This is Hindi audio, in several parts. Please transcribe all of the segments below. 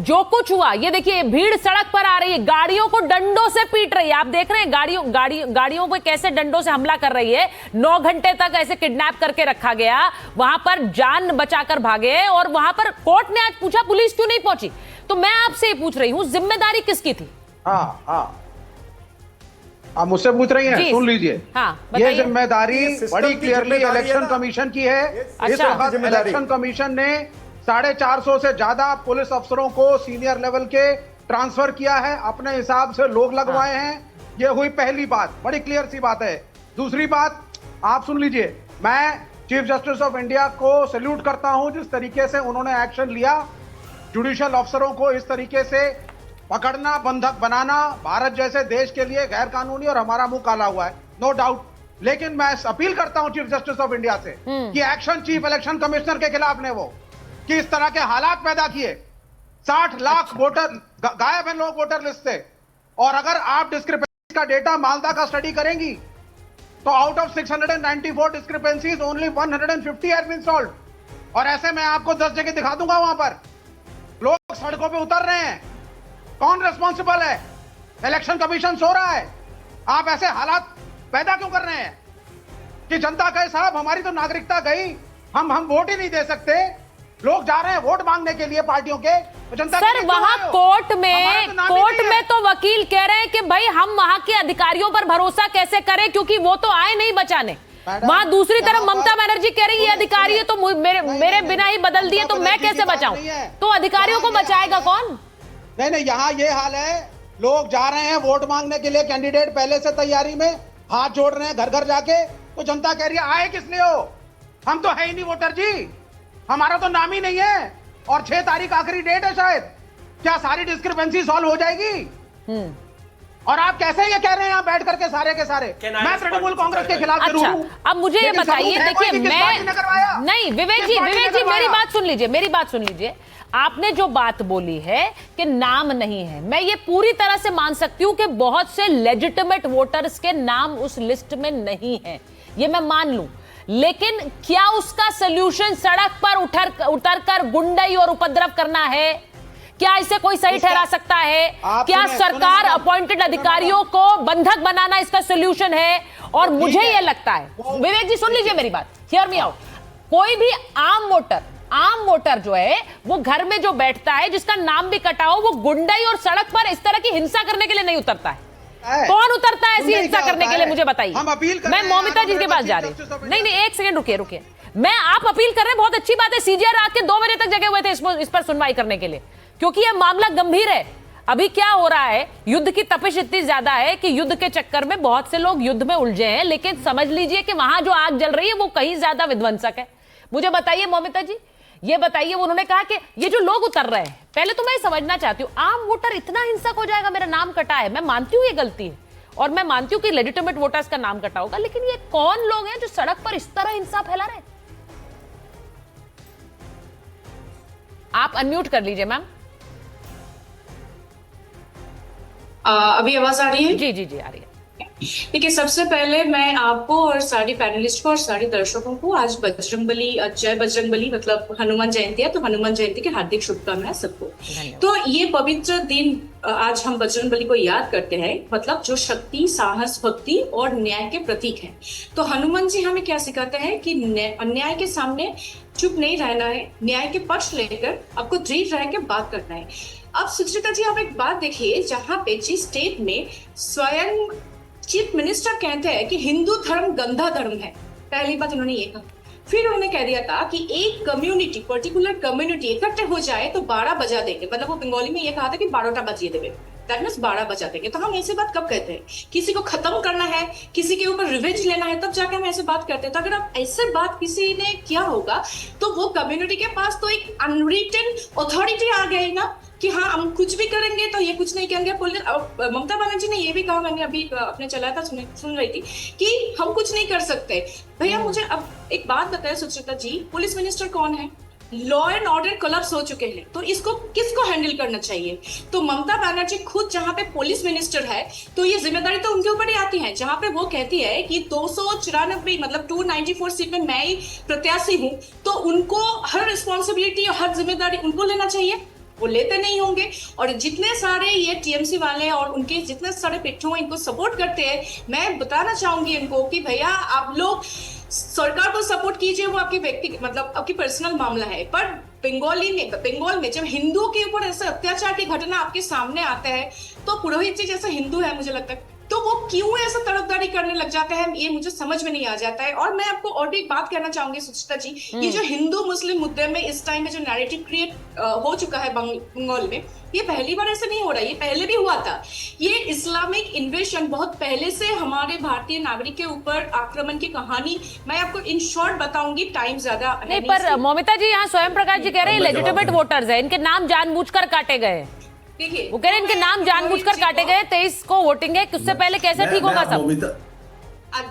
जो कुछ हुआ, ये देखिए भीड़ सड़क पर आ रही है, गाड़ियों को डंडों से पीट रही है। आप देख रहे हैं गाड़ियों पे कैसे डंडों से हमला कर रही है। 9 घंटे तक ऐसे किडनैप करके रखा गया, वहां पर जान बचाकर भागे। और वहां पर कोर्ट ने आज पूछा पुलिस क्यों नहीं पहुंची। तो मैं आपसे ये पूछ रही हूं, जिम्मेदारी किसकी थी? आप मुझसे पूछ रही हैं, सुन लीजिए। ये जिम्मेदारी बड़ी क्लियरली इलेक्शन कमीशन की है। इस वक्त इलेक्शन कमीशन ने 450 से ज्यादा पुलिस अफसरों को सीनियर लेवल के ट्रांसफर किया है, अपने हिसाब से लोग लगवाए हैं। ये हुई पहली बात, बड़ी क्लियर सी बात है। दूसरी बात आप सुन लीजिए, मैं चीफ जस्टिस ऑफ इंडिया को सैल्यूट करता हूं जिस तरीके से उन्होंने एक्शन लिया। जुडिशियल अफसरों को इस तरीके से पकड़ना, बंधक बनाना भारत जैसे देश के लिए गैर कानूनी और हमारा मुंह काला हुआ है, नो डाउट। लेकिन मैं अपील करता हूं चीफ जस्टिस ऑफ इंडिया से कि एक्शन चीफ इलेक्शन कमिश्नर के खिलाफ ने वो कि इस तरह के हालात पैदा किए। 60 लाख वोटर गायब हैं लोग वोटर लिस्ट से। और अगर आप डिस्क्रिपेंसी का डेटा मालदा का स्टडी करेंगी तो out of 694 discrepancies only 150 have been solved. और ऐसे मैं आपको 10 जगह दिखा दूंगा, वहां पर लोग सड़कों पे उतर रहे हैं। कौन रिस्पॉन्सिबल है? इलेक्शन कमीशन सो रहा है। आप ऐसे हालात पैदा क्यों कर रहे हैं कि जनता कहे साहब हमारी तो नागरिकता गई, हम वोट ही नहीं दे सकते। लोग जा रहे हैं वोट मांगने के लिए पार्टियों के, तो जनता सर वहां कोर्ट में तो वकील कह रहे हैं कि भाई हम वहां के अधिकारियों पर भरोसा कैसे करें, क्योंकि वो तो आए नहीं बचाने। वहां दूसरी तरफ ममता बनर्जी कह रही है ये अधिकारी है तो मेरे बिना ही बदल दिए, तो मैं कैसे बचाऊं? तो अधिकारियों को बचाएगा कौन? नहीं, यहाँ ये हाल है, लोग जा रहे हैं वोट मांगने के लिए, कैंडिडेट पहले से तैयारी में हाथ जोड़ रहे हैं घर घर जाके। तो जनता कह रही है आए किस लिए हो, हम तो है ही नहीं वोटर जी, हमारा तो नाम ही नहीं है। और 6 तारीख आखिरी डेट है शायद, क्या सारी डिस्क्रिपेंसी सॉल्व हो जाएगी? और आप कैसे ये कह रहे हैं यहाँ बैठ करके सारे के सारे मैं तृणमूल कांग्रेस के खिलाफ जरूर हूं। अब मुझे ये बताइए, देखिए मैं नहीं, विवेक जी मेरी बात सुन लीजिए। आपने जो बात बोली है कि नाम नहीं है, मैं ये पूरी तरह से मान सकती हूं कि बहुत से लेजिटिमेट वोटर्स के नाम उस लिस्ट में नहीं है, ये मैं मान लूं। लेकिन क्या उसका सलूशन सड़क पर उतरकर गुंडाई और उपद्रव करना है? क्या इसे कोई सही ठहरा सकता है? क्या सरकार अपॉइंटेड अधिकारियों को बंधक बनाना इसका सलूशन है? और मुझे यह लगता है, विवेक जी सुन लीजिए मेरी बात, हियर मी आउट। कोई भी आम वोटर जो है वो घर में जो बैठता है, जिसका नाम भी कटा हो, वो गुंडाई और सड़क पर इस तरह की हिंसा करने के लिए नहीं उतरता है। कौन उतरता है ऐसी हिंसा करने के लिए? मुझे बताइए। मैं मौमिता जी के पास जा रही हूं। नहीं, एक सेकंड रुकिए। आप अपील कर रहे हैं, बहुत अच्छी बात है। सीजीआई रात के 2 बजे तक जगे हुए थे इस पर सुनवाई करने के लिए, क्योंकि यह मामला गंभीर है। अभी क्या हो रहा है, युद्ध की तपिश इतनी ज्यादा है कि युद्ध के चक्कर में बहुत से लोग युद्ध में उलझे हैं। लेकिन समझ लीजिए कि वहां जो आग जल रही है वो कहीं ज्यादा विध्वंसक है। मुझे बताइए मौमिता जी, ये बताइए, उन्होंने कहा कि ये जो लोग उतर रहे हैं, पहले तो मैं समझना चाहती हूँ, आम वोटर इतना हिंसक हो जाएगा, मेरा नाम कटा है, मैं मानती हूँ ये गलती है और मैं मानती हूँ कि लेजिटिमेट वोटर्स का नाम कटा होगा, लेकिन ये कौन लोग हैं जो सड़क पर इस तरह हिंसा फैला रहे हैं? आप अनम्यूट कर लीजिए मैम। अभी आवाज आ रही है? जी आ रही है। देखिए, सबसे पहले मैं आपको और सारी पैनलिस्ट को और सारे दर्शकों को आज बजरंगबली, जय बजरंगबली, मतलब हनुमान जयंती है, तो हनुमान जयंती की हार्दिक शुभकामनाएं सबको। तो ये पवित्र दिन आज हम बजरंगबली को याद करते हैं, मतलब जो शक्ति, साहस, भक्ति और न्याय के प्रतीक हैं। तो हनुमान जी हमें क्या सिखाते हैं कि अन्याय के सामने चुप नहीं रहना है, न्याय के पक्ष लेकर आपको दृढ़ रह के बात करना है। अब सुचित्रा जी, आप एक बात देखिए, जहां पे जिस स्टेट में स्वयं चीफ मिनिस्टर कहते हैं कि हिंदू धर्म गंदा धर्म है, पहली बात उन्होंने ये कहा। फिर उन्होंने कह दिया था कि एक कम्युनिटी, पर्टिकुलर कम्युनिटी इकट्ठे हो जाए तो 12 बजा देंगे, मतलब वो बंगाली में ये कहा था कि 12टा बजिए देवे, दैट मींस 12 बजा देंगे। तो हम ऐसे बात कब कहते हैं? किसी को खत्म करना है, किसी के ऊपर रिवेंज लेना है, तब जाके हम ऐसे बात करते हैं। तो अगर आप ऐसे बात किसी ने किया होगा तो वो कम्युनिटी के पास तो एक अनरिटन अथॉरिटी आ गई ना कि हाँ हम कुछ भी करेंगे तो ये कुछ नहीं करेंगे। ममता बनर्जी ने ये भी कहा, मैंने अभी अपने चलाया था, सुन रही थी कि हम कुछ नहीं कर सकते। भैया मुझे अब एक बात बताया सुचित्रा जी, पुलिस मिनिस्टर कौन है? लॉ एंड ऑर्डर कोलैप्स हो चुके हैं, तो इसको किसको हैंडल करना चाहिए? तो ममता बनर्जी खुद जहां पे पुलिस मिनिस्टर है, तो ये जिम्मेदारी तो उनके ऊपर ही आती है। जहां पे वो कहती है कि 294 मतलब 294 सीट में मैं ही प्रत्याशी हूं, तो उनको हर रिस्पॉन्सिबिलिटी और हर जिम्मेदारी उनको लेना चाहिए। वो लेते नहीं होंगे। और जितने सारे ये टीएमसी वाले और उनके जितने सारे पिट्ठू इनको सपोर्ट करते हैं, मैं बताना चाहूंगी इनको कि भैया आप लोग सरकार को सपोर्ट कीजिए, वो आपकी व्यक्ति मतलब आपकी पर्सनल मामला है, पर बंगाल में जब हिंदुओं के ऊपर ऐसा अत्याचार की घटना आपके सामने आता है, तो पुरोहित जी जैसा हिंदू है मुझे लगता है, तो वो क्यों ऐसा तरफदारी करने लग जाते हैं, ये मुझे समझ में नहीं आ जाता है। और मैं आपको और भी एक बात कहना चाहूंगी सुचिता जी, ये जो हिंदू मुस्लिम मुद्दे में इस टाइम में जो नैरेटिव क्रिएट हो चुका है बंगाल में, ये पहली बार ऐसा नहीं हो रहा है, ये पहले भी हुआ था। ये इस्लामिक इन्वेशन बहुत पहले से हमारे भारतीय नागरिक के ऊपर आक्रमण की कहानी मैं आपको इन शॉर्ट बताऊंगी, टाइम ज्यादा नहीं। पर मौमिता जी यहाँ स्वयं प्रकाश जी कह रहे हैं लेजिटिमेट वोटर्स है, इनके नाम जानबूझकर काटे गए। वो कह रहे हैं इनके नाम जानबूझकर काटे गए, 23 को वोटिंग है, उससे पहले कैसे ठीक होगा सब?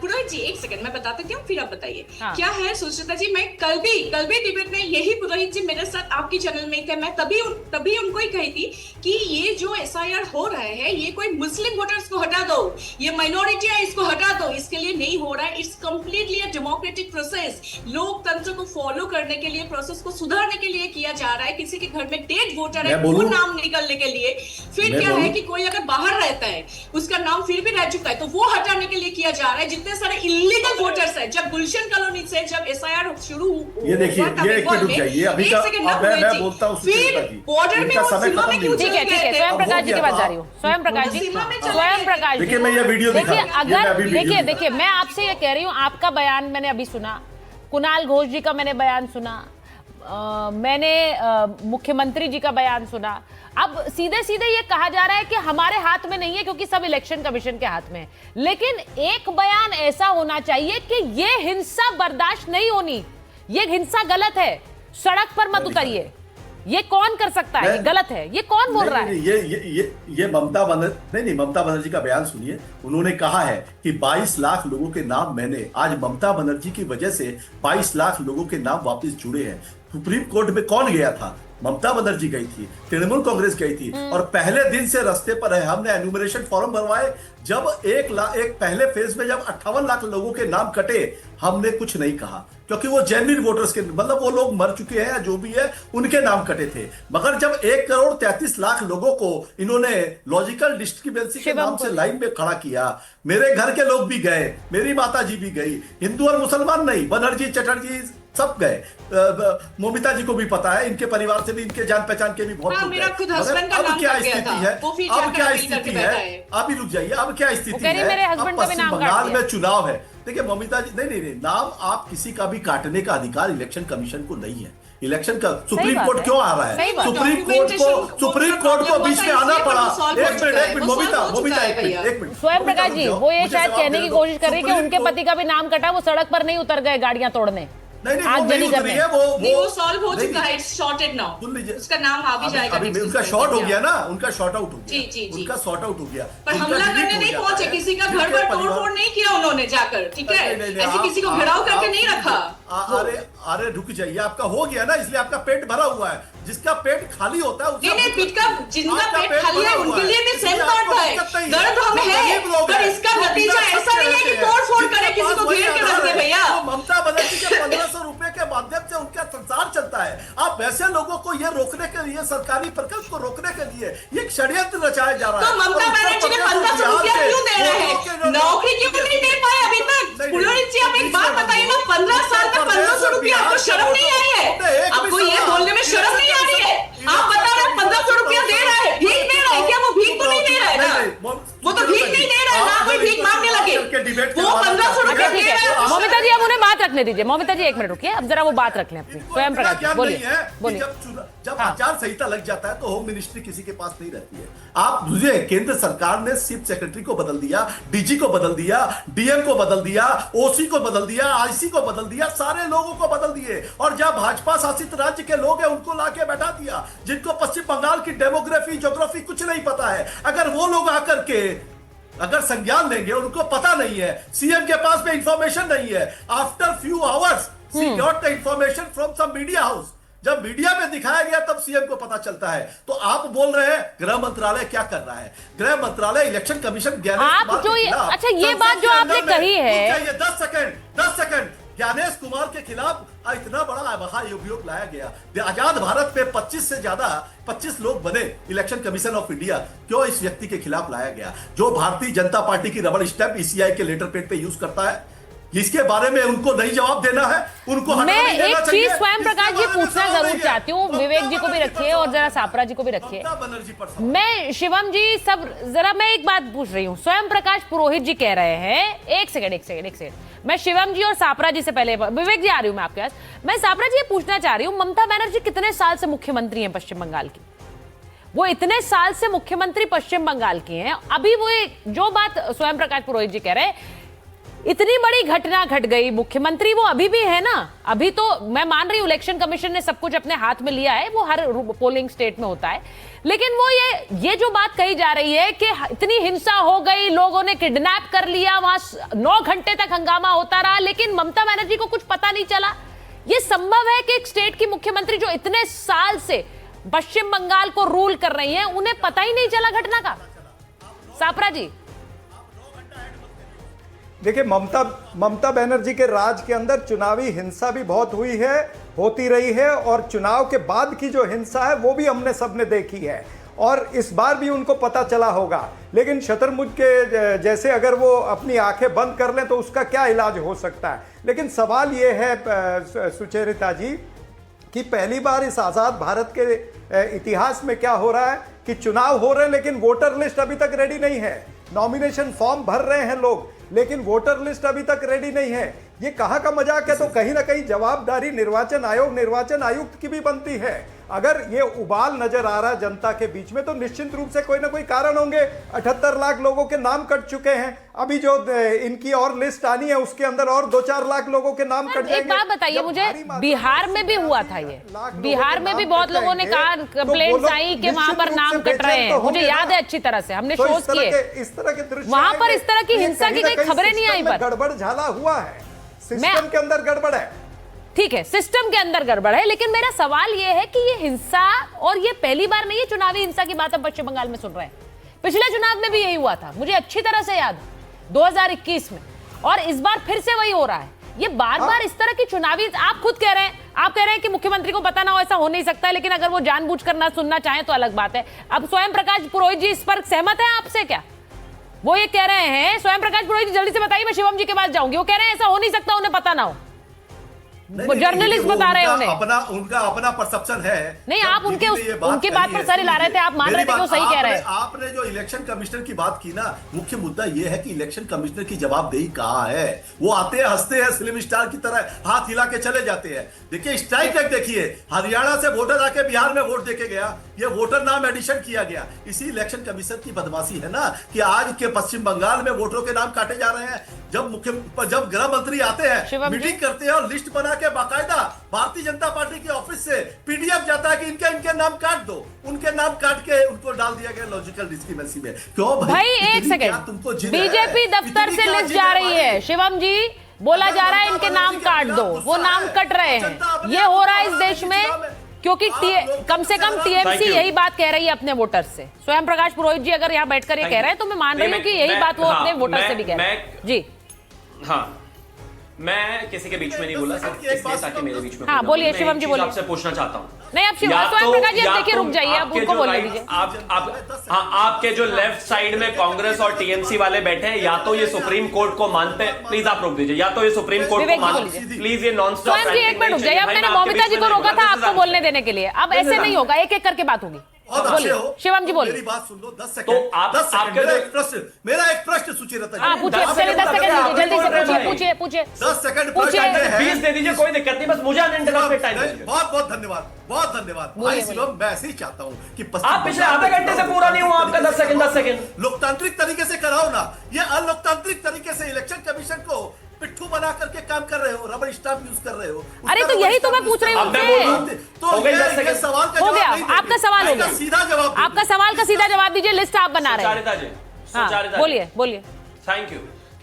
पुरोहित जी एक सेकंड मैं बता देती हूँ, फिर आप बताइए। हाँ। क्या है सुचिता जी, मैं कल भी डिबेट में यही पुरोहित जी मेरे साथ आपकी चैनल में थे, मैं तभी उनको ही कही थी कि ये जो एसआईआर हो रहा है, ये कोई मुस्लिम वोटर्स को हटा दो, ये माइनॉरिटी है इसको हटा दो, इसके लिए नहीं हो रहा है। It's completely a democratic process, लोकतंत्र को फॉलो करने के लिए, प्रोसेस को सुधारने के लिए किया जा रहा है। किसी के घर में डेड वोटर है वो नाम निकलने के लिए, फिर क्या है कि कोई अगर बाहर रहता है उसका नाम फिर भी रह चुका है तो वो हटाने के लिए किया जा रहा है। जितने सारे इलीगल वोटर्स हैं, जब गुलशन कॉलोनी से जब एसआईआर शुरू ये देखिए, ये एक मिनट रुक जाइए, अभी मैं बोलता हूँ फिर बॉर्डर में वो सीमा में क्यों ठीक है स्वयं प्रकाश जी की बात जा रही हूँ। स्वयं प्रकाश जी देखिए, मैं ये वीडियो देखिए, अगर देखिए मैं आपसे ये कह रही हूँ, आपका बयान मैंने अभी सुना, कुणाल घोष जी का मैंने बयान सुना, मैंने मुख्यमंत्री जी का बयान सुना। अब सीधे सीधे ये कहा जा रहा है कि हमारे हाथ में नहीं है क्योंकि सब इलेक्शन कमीशन के हाथ में है। लेकिन एक बयान ऐसा होना चाहिए कि ये हिंसा बर्दाश्त नहीं होनी, ये हिंसा गलत है, सड़क पर मत उतरिए। ये कौन कर सकता है? ये गलत है, ये कौन बोल रहा है? ये ममता बनर्जी का बयान सुनिए। उन्होंने कहा है कि 22 लाख लोगों के नाम आज ममता बनर्जी की वजह से 22 लाख लोगों के नाम वापस जुड़े हैं। सुप्रीम कोर्ट में कौन गया था? ममता बनर्जी गई थी, तृणमूल कांग्रेस गई थी, और पहले दिन से रास्ते पर है। हमने एन्यूमरेशन फॉर्म भरवाए, जब एक पहले फेज में जब 58 लाख लोगों के नाम कटे, हमने कुछ नहीं कहा क्योंकि वो जेन्युइन वोटर्स के, मतलब वो लोग मर चुके हैं या जो भी है उनके नाम कटे थे। मगर जब 1,33,00,000 लोगों को इन्होंने लॉजिकल डिस्क्रिपेंसी के नाम से लाइन में खड़ा किया, मेरे घर के लोग भी गए, मेरी माता जी भी गई, हिंदू और मुसलमान नहीं, बनर्जी चटर्जी सब गए। मोमिता जी को भी पता है, इनके परिवार से भी, इनके जान पहचान के भी बहुत लोग गए। अब क्या स्थिति है? अभी रुक जाइए, अब क्या स्थिति है? अब पश्चिम बंगाल में चुनाव है। देखिए मोमिता जी, नहीं, नाम आप किसी का भी काटने का अधिकार इलेक्शन कमीशन को नहीं है। इलेक्शन का सुप्रीम कोर्ट क्यों आ रहा है? सुप्रीम कोर्ट को बीच में आना पड़ा। एक मिनट मोमिता एक मिनट। स्वयं प्रकाश जी वो ये शायद कहने की कोशिश कर रही है कि उनके पति का भी नाम कटा, वो सड़क पर नहीं उतर गए गाड़ियां तोड़ने। नहीं वो सॉल्व हो चुका है, इट्स सॉर्टेड नाउ। सुन लीजिए, उसका नाम आ भी जाएगा। अभी उनका शॉर्ट हो गया ना, उनका शॉर्ट आउट हो गया। जी उनका शॉर्ट आउट हो गया, पर हमला करने नहीं पहुंचे, किसी का घर पर तोड़फोड़ नहीं किया उन्होंने जाकर, ठीक है? ऐसे किसी को घेराव करके नहीं रखा। अरे रुक जाइए, आपका हो गया ना, इसलिए आपका पेट भरा हुआ है। जिसका पेट खाली होता है नहीं, जिनका पेट खाली है उनके लिए भी सेम दर्द है, दर्द हमें है, पर इसका नतीजा ऐसा नहीं है कि तोड़-फोड़ करे, किसी को घेर के रख दे। भैया ममता बनर्जी के 1500 रुपए के माध्यम से उनका संसार चलता है। आप वैसे लोगों को ये रोकने के लिए, सरकारी प्रकल्प को रोकने के लिए ये षड्यंत्र रचाया जा रहा है। तो ममता बनर्जी ने 1500 रुपया क्यों दे रहे हैं? नौकरी क्यों नहीं दे पाए अभी तक? पुरोहित जी आप एक बात बताइए ना, 15 साल में 1500 रुपया, आपको शर्म नहीं आई है? आपको ये बोलने में शर्म नहीं आ रही है? आप बता रहे 1500 रुपया दे रहा है, भीख दे रहा है क्या? वो भीख तो नहीं दे रहा है ना, वो तो भीख नहीं दे रहा है ना, कोई भीख मांगने लगे। वो 1500 रुपया दे रहा है। मोमिता जी अब उन्हें बात रखने दीजिए। मोमिता जी एक मिनट रुकिए, अब जरा वो बात रख लें अपनी। स्वयं प्रकाश बोलिए। जब आचार संहिता लग जाता है तो होम मिनिस्ट्री किसी के पास नहीं रहती है। आप मुझे, केंद्र सरकार ने चीफ सेक्रेटरी को बदल दिया, डीजी को बदल दिया, डीएम को बदल दिया, ओसी को बदल दिया, आईसी को बदल दिया, सारे लोगों को बदल दिए। और जब भाजपा शासित राज्य के लोग हैं उनको लाके बैठा दिया, जिनको पश्चिम बंगाल की डेमोग्राफी ज्योग्राफी कुछ नहीं पता है। अगर वो लोग आकर के अगर संज्ञान लेंगे, उनको पता नहीं है, सीएम के पास में इंफॉर्मेशन नहीं है। After few hours she got the information from some media house. जब मीडिया में दिखाया गया तब सीएम को पता चलता है। तो आप बोल रहे हैं गृह मंत्रालय क्या कर रहा है? गृह मंत्रालय इलेक्शन कमीशन आप जो अच्छा ये बात जो आपने कही है, 10 सेकंड ज्ञानेश कुमार के खिलाफ इतना बड़ा महाअभियोग लाया गया। आजाद भारत में 25 लोग बने इलेक्शन कमीशन ऑफ इंडिया, क्यों इस व्यक्ति के खिलाफ लाया गया जो भारतीय जनता पार्टी की रबड़ स्टैंप ईसीआई के लेटर पेड पे यूज करता है? इसके बारे में उनको नहीं जवाब देना है, उनको मैं एक चीज स्वयं प्रकाश जी पूछना जरूर चाहती हूँ, विवेक जी को भी रखिए और जरा सापरा जी को भी रखिए। मैं शिवम जी सब जरा मैं एक बात पूछ रही हूँ, स्वयं प्रकाश पुरोहित जी कह रहे हैं, एक सेकंड, मैं शिवम जी और सापरा जी से पहले विवेक जी आ रही हूँ मैं आपके पास। मैं सापरा जी ये पूछना चाह रही हूँ, ममता बनर्जी कितने साल से मुख्यमंत्री हैं पश्चिम बंगाल की? वो इतने साल से मुख्यमंत्री पश्चिम बंगाल की हैं, अभी वो जो बात स्वयं प्रकाश पुरोहित जी कह रहे हैं, इतनी बड़ी घटना घट गई, मुख्यमंत्री वो अभी भी है ना। अभी तो मैं मान रही हूं इलेक्शन कमीशन ने सब कुछ अपने हाथ में लिया है, वो हर पोलिंग स्टेट में होता है, लेकिन वो ये जो बात कही जा रही है कि इतनी हिंसा हो गई, लोगों ने किडनैप कर लिया, वहां 9 घंटे तक हंगामा होता रहा, लेकिन ममता बनर्जी को कुछ पता नहीं चला। ये संभव है कि एक स्टेट की मुख्यमंत्री जो इतने साल से पश्चिम बंगाल को रूल कर रही है, उन्हें पता ही नहीं चला घटना का? सापरा जी देखिए, ममता बनर्जी के राज के अंदर चुनावी हिंसा भी बहुत हुई है, होती रही है, और चुनाव के बाद की जो हिंसा है वो भी हमने सबने देखी है, और इस बार भी उनको पता चला होगा। लेकिन शतरमुझ के जैसे अगर वो अपनी आंखें बंद कर लें तो उसका क्या इलाज हो सकता है। लेकिन सवाल ये है सुचेरिता जी कि पहली बार इस आज़ाद भारत के इतिहास में क्या हो रहा है कि चुनाव हो रहे हैं लेकिन वोटर लिस्ट अभी तक रेडी नहीं है। नॉमिनेशन फॉर्म भर रहे हैं लोग, लेकिन वोटर लिस्ट अभी तक रेडी नहीं है। ये कहाँ का मजाक है? तो कहीं ना कहीं जवाबदारी निर्वाचन आयोग, निर्वाचन आयुक्त की भी बनती है। अगर ये उबाल नजर आ रहा है जनता के बीच में तो निश्चित रूप से कोई ना कोई कारण होंगे। 78 लाख लोगों के नाम कट चुके हैं, अभी जो इनकी और लिस्ट आनी है उसके अंदर और 2-4 लाख लोगों के नाम कट जाएंगे। एक बात बताइए मुझे, बिहार में भी हुआ था ये, बिहार में भी बहुत लोगों ने कहा, कंप्लेंट्स आई कि वहां पर नाम कट रहे हैं, मुझे याद है अच्छी तरह से, हमने शोज किए, इस तरह के दृश्य वहां पर इस तरह की हिंसा की कोई खबरें नहीं आई, पर गड़बड़ झाला हुआ है, सिस्टम के अंदर गड़बड़ है। ठीक है, सिस्टम के अंदर गड़बड़ है, लेकिन मेरा सवाल यह है कि ये हिंसा, और ये पहली बार नहीं है चुनावी हिंसा की बात हम पश्चिम बंगाल में सुन रहे हैं, पिछले चुनाव में भी यही हुआ था, मुझे अच्छी तरह से याद है 2021 में, और इस बार फिर से वही हो रहा है। ये बार बार इस तरह की चुनावी, आप खुद कह रहे हैं, आप कह रहे हैं कि मुख्यमंत्री को पता ना हो, ऐसा हो नहीं सकता, लेकिन अगर वो जानबूझकर ना सुनना चाहें तो अलग बात है। अब स्वयं प्रकाश पुरोहित जी इस पर सहमत है आपसे क्या? वो ये कह रहे हैं, स्वयं प्रकाश पुरोहित जी जल्दी से बताइए, मैं शिवम जी के पास जाऊंगी, वो कह रहे हैं ऐसा हो नहीं सकता, उन्हें पता ना हो, जर्नलिस्ट बता रहे हैं उन्हें, उनका अपना परसेप्शन है। नहीं, आप उनकी बात पर सर ला रहे थे, आप मान रहे थे कि वो सही कह रहे हैं। आपने जो इलेक्शन कमिश्नर की बात की ना, मुख्य मुद्दा ये है कि इलेक्शन कमिश्नर की जवाबदेही कहाँ है? वो आते हैं, हंसते हैं, फिल्म स्टार की तरह हाथ हिला के चले जाते हैं। देखिए स्ट्राइक रेट देखिए, हरियाणा से वोटर आके बिहार में वोट देके गया, ये वोटर नाम एडिशन किया गया। इसी इलेक्शन कमीशन की बदमाशी है ना कि आज के पश्चिम बंगाल में वोटरों के नाम काटे जा रहे हैं। जब गृह मंत्री आते हैं, मीटिंग करते हैं और लिस्ट बना के बाकायदा भारतीय जनता पार्टी के ऑफिस से पीडीएफ जाता है कि इनके नाम काट दो, उनके नाम काट के उनको डाल दिया गया लॉजिकल डिस्क्रिमिनेंसी में। क्यों भाई? एक सेकंड, बीजेपी दफ्तर से लिस्ट जा रही है, शिवम जी बोला जा रहा है इनके नाम काट दो, वो नाम कट रहे हैं, ये हो रहा है इस देश में क्योंकि कम से कम टीएमसी यही बात कह रही है अपने वोटर से। स्वयं प्रकाश पुरोहित जी अगर यहाँ बैठकर ये कह रहे हैं तो मैं मान रही हूँ कि यही बात वो अपने वोटर से भी कह रहे हैं। जी हाँ, मैं किसी के बीच में नहीं बोला सर, इसलिए ताकि मेरे बीच में। हाँ बोलिए शिवम जी, बोलिए। आपसे पूछना चाहता हूँ। नहीं, आप स्वयं प्रकाश जी देखिए, रुक जाइए, आप उनको बोलने दीजिए। आपके जो लेफ्ट साइड में कांग्रेस और टीएमसी वाले बैठे हैं, या तो ये सुप्रीम कोर्ट को मानते हैं, प्लीज आप रोक दीजिए, या तो ये सुप्रीम कोर्ट को मानते, प्लीज ये नॉन स्टॉप। स्वयं जी एक मिनट रुक जाइए, अब मैंने मौमिता जी को रोका था आपको बोलने देने के लिए, अब ऐसे नहीं होगा, एक एक करके बात होगी। शिवम जी बोलिए, मेरी बात सुन लो 10 सेकंड। तो 10 सेकंड मेरा एक प्रश्न सुचेरिता जी। पूछिए, 10 सेकंड जल्दी से पूछिए 10 सेकंड 20 दे दीजिए, कोई दिक्कत नहीं, बस मुझे अनइंटरप्टेड टाइम दीजिए। बहुत बहुत धन्यवाद, बहुत धन्यवाद भाई शिवम। मैं ऐसे ही चाहता हूँ कि आप पिछले आधे घंटे से पूरा नहीं हुआ आपका 10 सेकंड। लोकतांत्रिक तरीके से कराओ ना, ये अलोकतांत्रिक तरीके से इलेक्शन कमीशन को पिट्ठू बना करके काम कर रहे हो, रबर स्टाम्प यूज कर रहे हो। अरे तो यही तो मैं पूछ रही हूँ, तो सवाल का हो गया, आपका सवाल हो गया, सीधा जवाब, आपका सवाल का सीधा जवाब दीजिए, लिस्ट आप बना रहे हैं। बोलिए। थैंक यू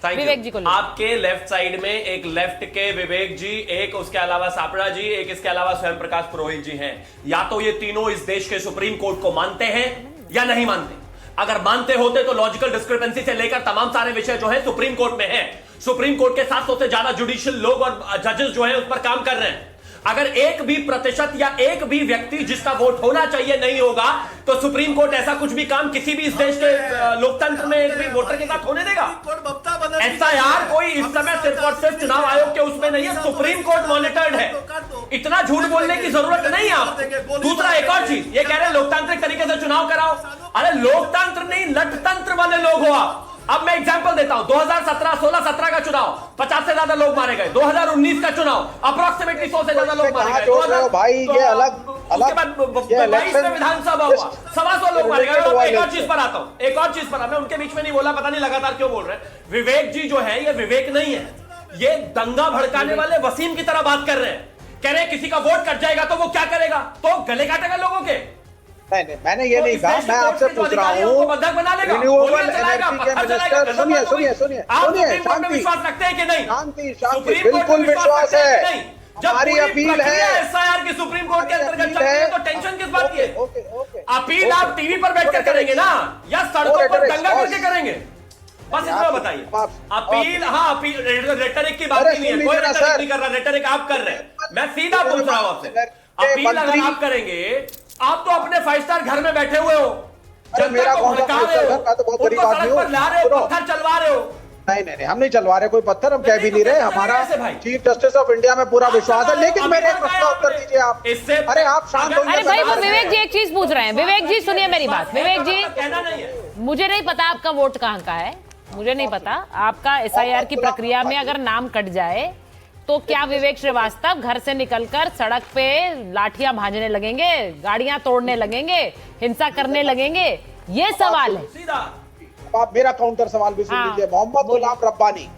विवेक जी को आपके लेफ्ट साइड में एक लेफ्ट के विवेक जी, एक उसके अलावा सापड़ा जी, एक इसके अलावा स्वयं प्रकाश पुरोहित जी हैं। या तो ये तीनों इस देश के सुप्रीम कोर्ट को मानते हैं या नहीं मानते। अगर मानते होते तो लॉजिकल डिस्क्रिपेंसी से लेकर तमाम सारे विषय जो है सुप्रीम कोर्ट में है। सुप्रीम कोर्ट के 700 से ज्यादा जुडिशियल लोग और जजेस जो है उस पर काम कर रहे हैं। अगर 1% या 1 व्यक्ति जिसका वोट होना चाहिए नहीं होगा तो सुप्रीम कोर्ट ऐसा कुछ भी काम किसी भी इस देश के लोकतंत्र में 1 भी वोटर के साथ होने देगा? SIR कोई इस समय सिर्फ और सिर्फ चुनाव आयोग के उसमें नहीं है, सुप्रीम कोर्ट मॉनिटर्ड है। इतना झूठ बोलने की जरूरत नहीं है आप। दूसरा एक और चीज, ये कह रहे हैं लोकतांत्रिक तरीके से चुनाव कराओ। अरे लोकतंत्र नहीं, लठतंत्र वाले लोग हो आप। अब मैं एग्जांपल देता हूं, 2017, 16-17 का चुनाव 50 से ज्यादा लोग मारे गए। 2019 का चुनाव अप्रोक्सीमेटली 100 से ज्यादा लोग मारे गए। भाई ये अलग उसके बाद 22 में विधानसभा हुआ, 125 लोग मारे गए। एक और चीज पर आता हूं, एक और चीज पर, मैं उनके बीच में नहीं बोला, पता नहीं लगातार क्यों बोल रहे हैं। विवेक जी जो है ये विवेक नहीं है, ये दंगा भड़काने वाले वसीम की तरह बात कर रहे हैं। कह रहे हैं किसी का वोट कट जाएगा तो वो क्या करेगा, तो गले काटेगा लोगों के। नहीं, मैंने ये नहीं कहा, मैं आपसे पूछ रहा हूँ रिन्यूएबल एनर्जी के मिनिस्टर, सुनिए शांति, विश्वास रखते हैं कि नहीं? शांति, बिल्कुल विश्वास है। हमारी अपील है SIR की सुप्रीम कोर्ट के अंतर्गत चलती है, तो टेंशन किस बात की है? अपील आप टीवी पर बैठकर करेंगे ना, या सड़कों पर दंगा करके करेंगे? बस इतना बताइए। अपील, हाँ अपील, रेटरिक की बात नहीं है, कोई रेटरिक नहीं कर रहा, रेटरिक आप कर रहे हैं। मैं सीधा पूछ रहा हूं आपसे, अपील अगर आप करेंगे, आप तो अपने 5 स्टार घर में बैठे हुए हो, जनता को भड़का रहे हो, उनको सड़क पर ला रहे हो, पत्थर चलवा रहे हो। नहीं, हम नहीं चलवा रहे कोई पत्थर, हम कह भी नहीं रहे। हमारा चीफ जस्टिस ऑफ इंडिया में पूरा विश्वास है। लेकिन मेरे प्रश्न का उत्तर दीजिए आप। अरे आप शांत होइए। अरे भाई, वो विवेक जी एक चीज पूछ रहे हैं। विवेक जी सुनिए मेरी बात। विवेक जी, कहना नहीं है, मुझे नहीं पता आपका वोट कहाँ का है, मुझे नहीं पता। आपका SIR की प्रक्रिया में अगर नाम कट जाए तो क्या विवेक श्रीवास्तव घर से निकलकर सड़क पे लाठियां भाजने लगेंगे, गाड़ियां तोड़ने लगेंगे, हिंसा करने लगेंगे? ये सवाल है। आप मेरा काउंटर सवाल भी सुन लीजिए। मोहम्मद गुलाम रब्बानी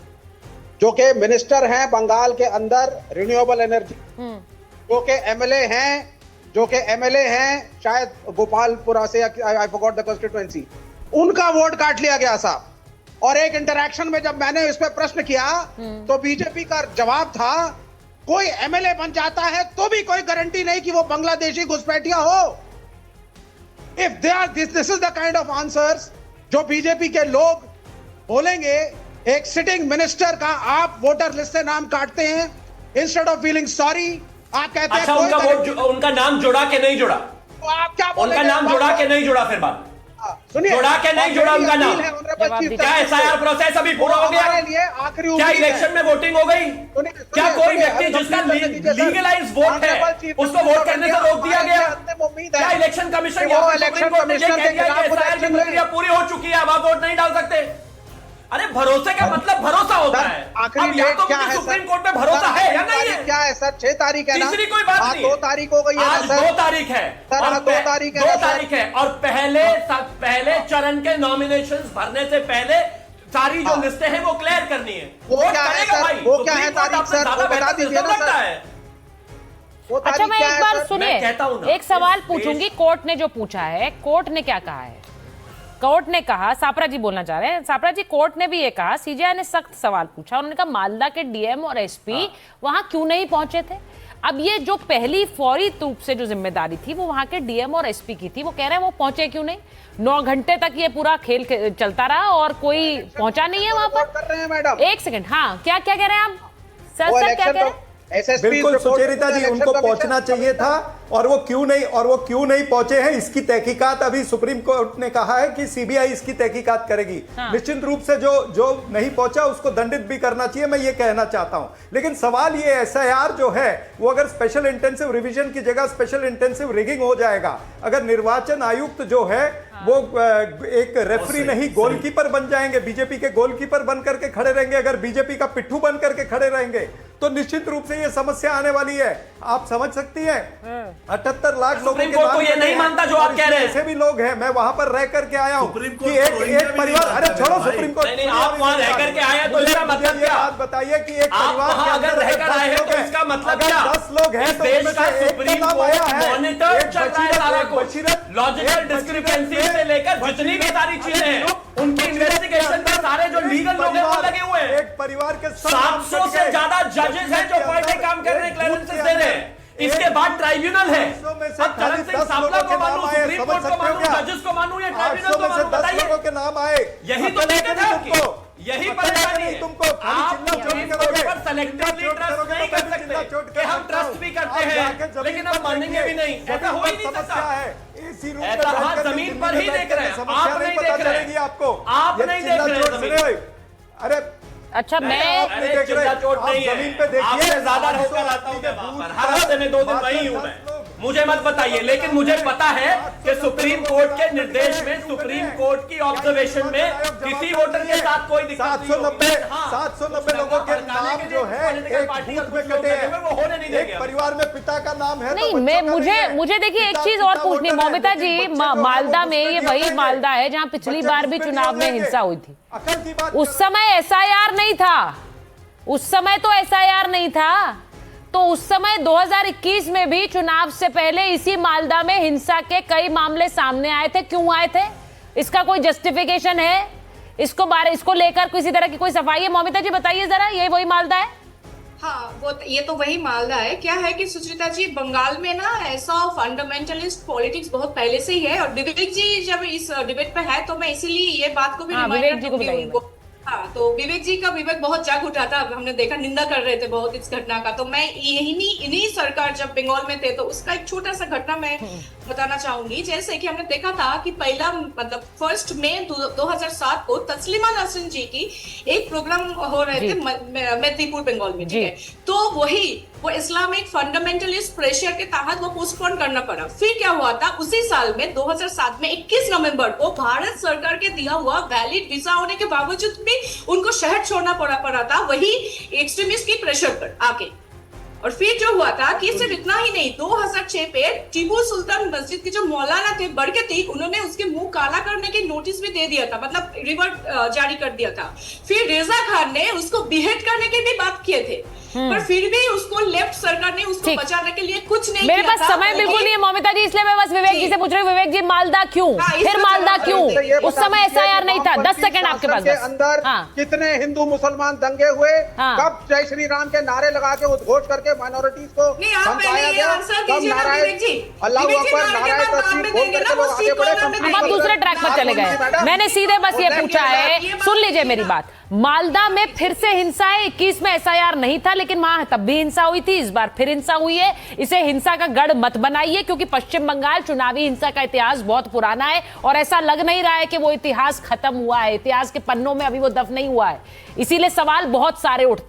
जो कि मिनिस्टर हैं बंगाल के अंदर रिन्यूएबल एनर्जी, जो कि एमएलए हैं शायद गोपालपुरा से, आई फॉरगॉट द कॉन्स्टिट्यूएंसी, उनका वोट काट लिया गया साहब। और एक इंटरैक्शन में जब मैंने इस पे प्रश्न किया तो बीजेपी का जवाब था, कोई एमएलए बन जाता है तो भी कोई गारंटी नहीं कि वो बांग्लादेशी घुसपैठिया हो। If they are this is the kind of answers जो बीजेपी के लोग बोलेंगे, एक सिटिंग मिनिस्टर का आप वोटर लिस्ट से नाम काटते हैं, इंस्टेड ऑफ फीलिंग सॉरी आप कहते हैं। अच्छा, उनका नाम जुड़ा के नहीं जुड़ा, तो आप क्या उनका नाम जुड़ा के नहीं जुड़ा, फिर बात सुनिए, जुड़ा के नहीं जुड़ा उनका नाम। क्या SIR प्रोसेस अभी पूरा हो गया? आखिरी क्या इलेक्शन में वोटिंग हो गई? क्या कोई व्यक्ति जिसका लीगलाइज वोट है उसको वोट करने से रोक दिया गया? क्या इलेक्शन कमीशन या सुप्रीम कोर्ट ने ये कह दिया कि SIR की प्रक्रिया पूरी हो चुकी है, अब आप वोट नहीं डाल सकते? अरे भरोसे का मतलब भरोसा होता है। आखिरी डेट क्या है? सुप्रीम कोर्ट में भरोसा है या नहीं है? क्या है सर? 6 तारीख है ना? तीसरी कोई बात नहीं, 2 तारीख हो गई है आज 2 तारीख है सर, आज 2 तारीख है, 2 तारीख है। और पहले चरण के नॉमिनेशंस भरने से पहले सारी जो लिस्टें हैं वो क्लियर करनी है। वो क्या है सर? वो क्या है तारीख सर? वो बता दीजिए ना सर। अच्छा, मैं एक बार सुनिए, एक सवाल पूछूंगी। कोर्ट ने जो पूछा है, कोर्ट ने क्या कहा है? कोर्ट ने कहा, सापरा जी बोलना चाह रहे हैं। सापरा जी, कोर्ट ने भी ये कहा, CJI ने सख्त सवाल पूछा, उन्होंने कहा मालदा के DM और SP वहां क्यों नहीं पहुंचे थे? अब ये जो पहली फौरी रूप से जो जिम्मेदारी थी वो वहां के DM और SP की थी, वो कह रहे हैं वो पहुंचे क्यों नहीं? 9 घंटे तक ये पूरा खेल चलता रहा और कोई पहुंचा नहीं है वहां पर। कर रहे हैं मैडम, एक सेकंड, हाँ क्या कह रहे हैं आप सर? क्या कह रहे हैं? बिल्कुल सुचेरिता जी, उनको पहुंचना चाहिए था और वो क्यों नहीं पहुंचे हैं, इसकी तहकीकात अभी सुप्रीम कोर्ट ने कहा है कि CBI इसकी तहकीकात करेगी। निश्चित रूप से जो नहीं पहुंचा उसको दंडित भी करना चाहिए, मैं ये कहना चाहता हूं। लेकिन सवाल ये SIR जो है वो अगर स्पेशल इंटेंसिव रिवीजन की जगह स्पेशल इंटेंसिव रिगिंग हो जाएगा, अगर निर्वाचन आयुक्त जो है वो एक रेफरी नहीं गोलकीपर बन जाएंगे, बीजेपी के गोलकीपर बन करके खड़े रहेंगे, अगर बीजेपी का पिट्ठू बन करके खड़े रहेंगे तो निश्चित रूप से ये समस्या आने वाली है। आप समझ सकती हैं 78 लाख लोगों के नाम ये नहीं मानता जो आप कह रहे हैं। ऐसे भी लोग हैं, मैं वहां पर रह करके आया हूं कि एक परिवार, अरे छोड़ो सुप्रीम कोर्ट, आप वहां रह करके आए हैं तो इसका मतलब क्या? बात बताइए कि एक परिवार के अगर रहकर आए हैं तो इसका मतलब क्या? 10 लोग हैं तो देश का सुप्रीम कोर्ट मॉनिटर चल रहा है सारा कुछ, लॉजिकल डिस्क्रिपेंसी से लेकर जितनी भी सारी चीजें हैं उनकी इन्वेस्टिगेशन में सारे जो लीगल लोग हैं वो लगे हुए हैं। एक परिवार के 700 से ज्यादा जजेस हैं जो पर डे काम कर रहे हैं, क्लेरेंसेस दे रहे हैं। इसके बाद ट्राइब्यूनल है। अब करण सिंह सापला को मानूं, सुप्रीम कोर्ट को मानूं, जजेस को मानूं या ट्राइब्यूनल को मानूं, बताइए। के नाम आए, यही तो दिक्कत है आपकी, यही परेशानी है। तुमको आप कलेक्टिवली ट्रस्ट नहीं कर सकते कि हम ट्रस्ट भी करते हैं लेकिन हम मानेंगे भी नहीं, ऐसा हो ही नहीं सकता। ऐसा हाथ जमीन पर ही देख रहे हैं, आप नहीं देख रहे हैं, आपको आप नहीं देख रहे हैं। अरे अच्छा, मैं चिल्ला चोट नहीं है, जमीन पे देखिए, आपसे ज्यादा रहकर आता हूं मैं वहां पर, हर हफ्ते में 2 दिन वहीं हूं मैं, मुझे मत बताइए। लेकिन मुझे पता है कि सुप्रीम कोर्ट के निर्देश में, सुप्रीम कोर्ट की ऑब्जर्वेशन में किसी वोटर के साथ कोई दिक्कत नहीं होगी। 790 लोगों के नाम जो है एक बूथ में कटे हैं, वो होने नहीं देंगे। एक परिवार में पिता का नाम है नहीं, मैं मुझे देखिए एक चीज और पूछनी, मौमिता जी, मालदा में ये वही मालदा है जहां पिछली बार भी चुनाव में हिंसा हुई थी। उस समय एसआईआर नहीं था, उस समय तो एसआईआर नहीं था, तो उस समय 2021 में भी चुनाव से पहले इसी मालदा में हिंसा के कई मामले सामने आए थे। क्यों आए थे? इसका कोई जस्टिफिकेशन है? इसको लेकर किसी तरह की कोई सफाई है? मौमिता जी बताइए जरा, ये वही मालदा है? हाँ, ये तो वही मालदा है। क्या है कि सुचिता जी, बंगाल में ना ऐसा फंडामेंटलिस्ट पॉलिटिक्स बहुत पहले से ही है, और विवेक जी जब इस डिबेट पे है तो मैं इसीलिए ये बात को भी विवेक जी को बताइए। हाँ, तो विवेक जी का विवेक बहुत जाग उठा था, हमने देखा, निंदा कर रहे थे बहुत इस घटना का। तो मैं इन्हीं सरकार जब बंगाल में थे तो उसका एक छोटा सा घटना मैं बताना चाहूंगी। जैसे कि हमने देखा था कि पहला मतलब 1 मई 2007 को तस्लीमा नसरीन जी की एक प्रोग्राम हो रहे थे मेदिनीपुर बंगाल में, ठीक है। तो वो इस्लामिक फंडामेंटलिस्ट प्रेशर के तहत वो पोस्टपोन करना पड़ा। फिर क्या हुआ था, उसी साल में 2007 में 21 नवंबर को भारत सरकार के दिया हुआ वैलिड वीजा होने के बावजूद भी उनको शहर छोड़ना पड़ा था, वही एक्सट्रीमिस्ट की प्रेशर पर आके। और फिर जो हुआ था कि सिर्फ इतना ही नहीं, 2006 पे टीपू सुल्तान मस्जिद के जो मौलाना थे बरकती, उन्होंने उसके मुंह काला करने की नोटिस भी दे दिया था, मतलब रिवर्ट जारी कर दिया था। फिर रेजा खान ने उसको बिहेड करने की भी बात किए थे, पर फिर भी उसको लेफ्ट सरकार ने उसको बचाने के लिए कुछ नहीं किया। मेरे पास समय बिल्कुल नहीं है मौमिता जी, इसलिए मैं बस विवेक जी से पूछ रही हूँ। विवेक जी, मालदा क्यों? फिर मालदा क्यों? उस समय एसआईआर नहीं था। 10 सेकंड आपके पास। अंदर कितने हिंदू मुसलमान दंगे हुए, कब जय श्री राम के नारे लगा के उद्घोष करके माइनॉरिटीज को धमकाया गया, कब नारायण अल्लाह अकबर, नारायण तस्वीर बोल करके लोग आगे बढ़े। अब आप दूसरे ट्रैक पर चले गए। मैंने सीधे बस ये पूछा है, सुन लीजिए मेरी बात। मालदा में फिर से हिंसा है। 21 में एसआईआर नहीं था, लेकिन वहां तब भी हिंसा हुई थी, इस बार फिर हिंसा हुई है। इसे हिंसा का गढ़ मत बनाइए, क्योंकि पश्चिम बंगाल चुनावी हिंसा का इतिहास बहुत पुराना है और ऐसा लग नहीं रहा है कि वो इतिहास खत्म हुआ है। इतिहास के पन्नों में अभी वो दफ नहीं हुआ है, इसीलिए सवाल बहुत सारे उठते हैं।